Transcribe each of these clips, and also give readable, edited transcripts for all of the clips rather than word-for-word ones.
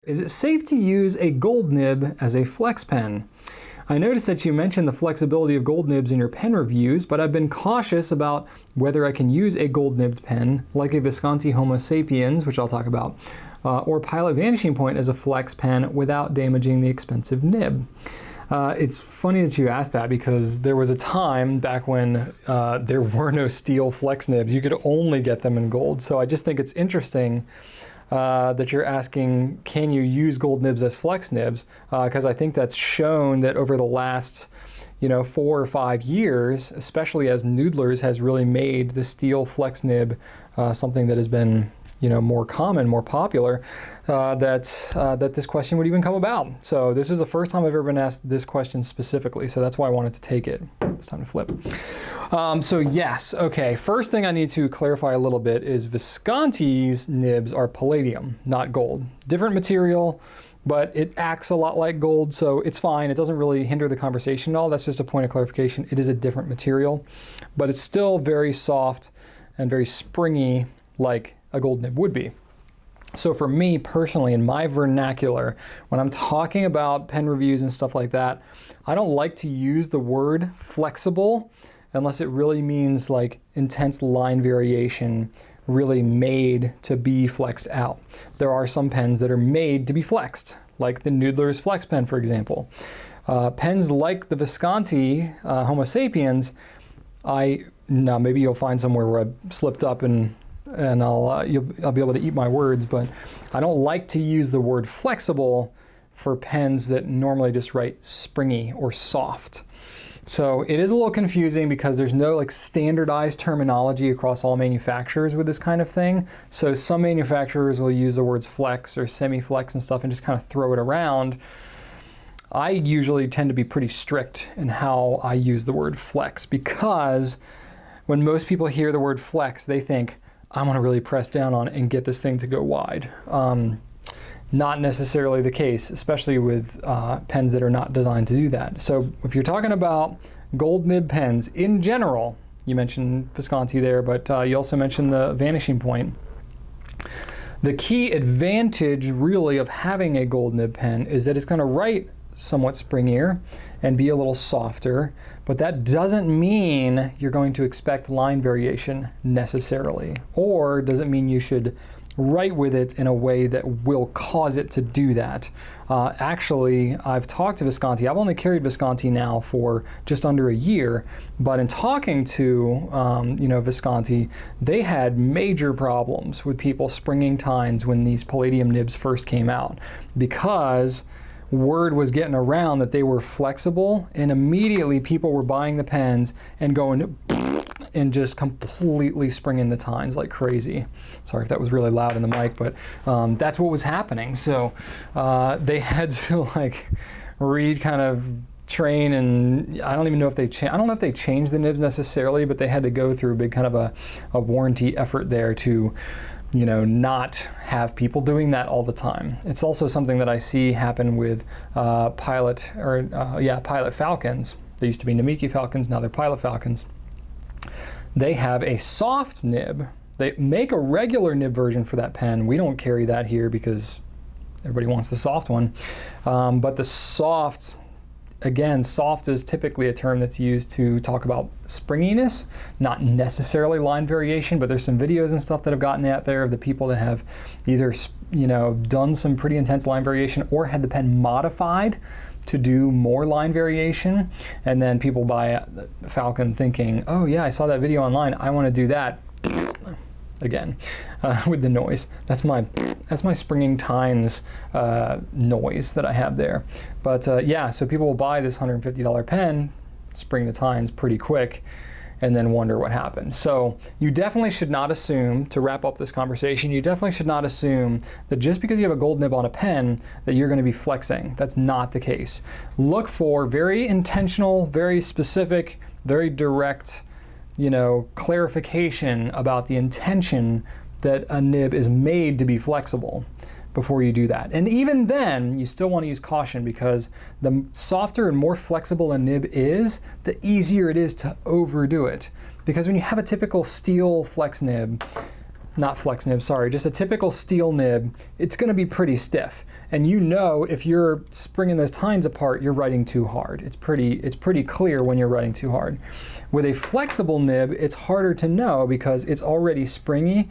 Is it safe to use a gold nib as a flex pen? I noticed that you mentioned the flexibility of gold nibs in your pen reviews, but I've been cautious about whether I can use a gold nibbed pen like a Visconti Homo Sapiens, which I'll talk about, or Pilot Vanishing Point as a flex pen without damaging the expensive nib. It's funny that you asked that because there was a time back when there were no steel flex nibs. You could only get them in gold. So I just think it's interesting that you're asking, can you use gold nibs as flex nibs? Because I think that's shown that over the last 4 or 5 years, especially as Noodlers has really made the steel flex nib something that has been more common, more popular, that this question would even come about. So this is the first time I've ever been asked this question specifically, so that's why I wanted to take it. It's time to flip. So yes, okay, first thing I need to clarify a little bit is Visconti's nibs are palladium, not gold. Different material, but it acts a lot like gold, so it's fine. It doesn't really hinder the conversation at all. That's just a point of clarification. It is a different material, but it's still very soft and very springy like a gold nib would be. So for me personally, in my vernacular, when I'm talking about pen reviews and stuff like that, I don't like to use the word flexible unless it really means like intense line variation, really made to be flexed out. There are some pens that are made to be flexed, like the Noodler's Flex Pen, for example. Pens like the Visconti Homo Sapiens, maybe you'll find somewhere where I slipped up and I'll be able to eat my words, but I don't like to use the word flexible for pens that normally just write springy or soft. So it is a little confusing because there's no like standardized terminology across all manufacturers with this kind of thing. So some manufacturers will use the words flex or semi-flex and stuff and just kind of throw it around. I usually tend to be pretty strict in how I use the word flex because when most people hear the word flex, they think, I want to really press down on it and get this thing to go wide. Not necessarily the case, especially with pens that are not designed to do that. So if you're talking about gold nib pens in general, you mentioned Visconti there, but you also mentioned the Vanishing Point. The key advantage really of having a gold nib pen is that it's going to write somewhat springier and be a little softer, but that doesn't mean you're going to expect line variation necessarily, or doesn't mean you should write with it in a way that will cause it to do that. Actually, I've talked to Visconti. I've only carried Visconti now for just under a year, but in talking to Visconti, they had major problems with people springing tines when these palladium nibs first came out because word was getting around that they were flexible, and immediately people were buying the pens and going and just completely springing the tines like crazy. Sorry if that was really loud in the mic, but that's what was happening. So they had to like train, and I don't even know if they I don't know if they changed the nibs necessarily, but they had to go through a big kind of a warranty effort there to not have people doing that all the time. It's also something that I see happen with Pilot Falcons. They used to be Namiki Falcons, now they're Pilot Falcons. They have a soft nib. They make a regular nib version for that pen. We don't carry that here because everybody wants the soft one. But the soft, again, soft is typically a term that's used to talk about springiness, not necessarily line variation, but there's some videos and stuff that have gotten out there of the people that have either done some pretty intense line variation or had the pen modified to do more line variation, and then people buy a Falcon thinking, oh yeah, I saw that video online, I want to do that again with the noise. That's my springing tines noise that I have there. But so people will buy this $150 pen, spring the tines pretty quick, and then wonder what happened. So you definitely should not assume, to wrap up this conversation, you definitely should not assume that just because you have a gold nib on a pen that you're going to be flexing. That's not the case. Look for very intentional, very specific, very direct, clarification about the intention that a nib is made to be flexible before you do that. And even then, you still want to use caution because the softer and more flexible a nib is, the easier it is to overdo it. Because when you have a typical steel flex nib, not flex nib, sorry, just a typical steel nib, it's going to be pretty stiff. And you know if you're springing those tines apart, you're writing too hard. It's pretty clear when you're writing too hard. With a flexible nib, it's harder to know because it's already springy.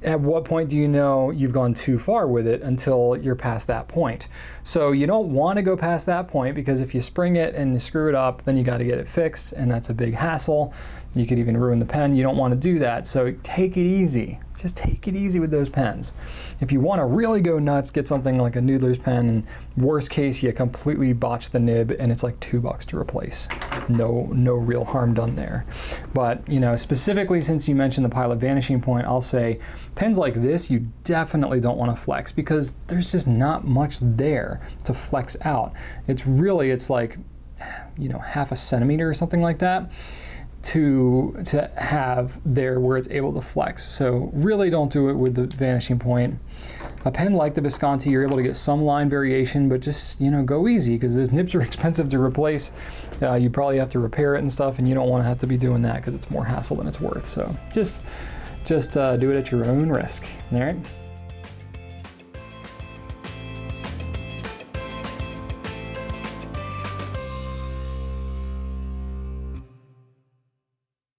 At what point do you know you've gone too far with it until you're past that point? So you don't want to go past that point, because if you spring it and you screw it up, then you got to get it fixed, and that's a big hassle. You could even ruin the pen. You don't want to do that. So take it easy. Just take it easy with those pens. If you want to really go nuts, get something like a Noodler's pen, and worst case, you completely botch the nib and it's like $2 to replace. No real harm done there. But you know, specifically since you mentioned the Pilot Vanishing point, I'll say pens like this you definitely don't want to flex, because there's just not much there to flex out. It's like, you know, half a centimeter or something like that to have there where it's able to flex. So really don't do it with the vanishing point. A pen like the Visconti, you're able to get some line variation, but just, you know, go easy, because those nibs are expensive to replace. You probably have to repair it and stuff, and you don't want to have to be doing that because it's more hassle than it's worth. So just do it at your own risk. All right.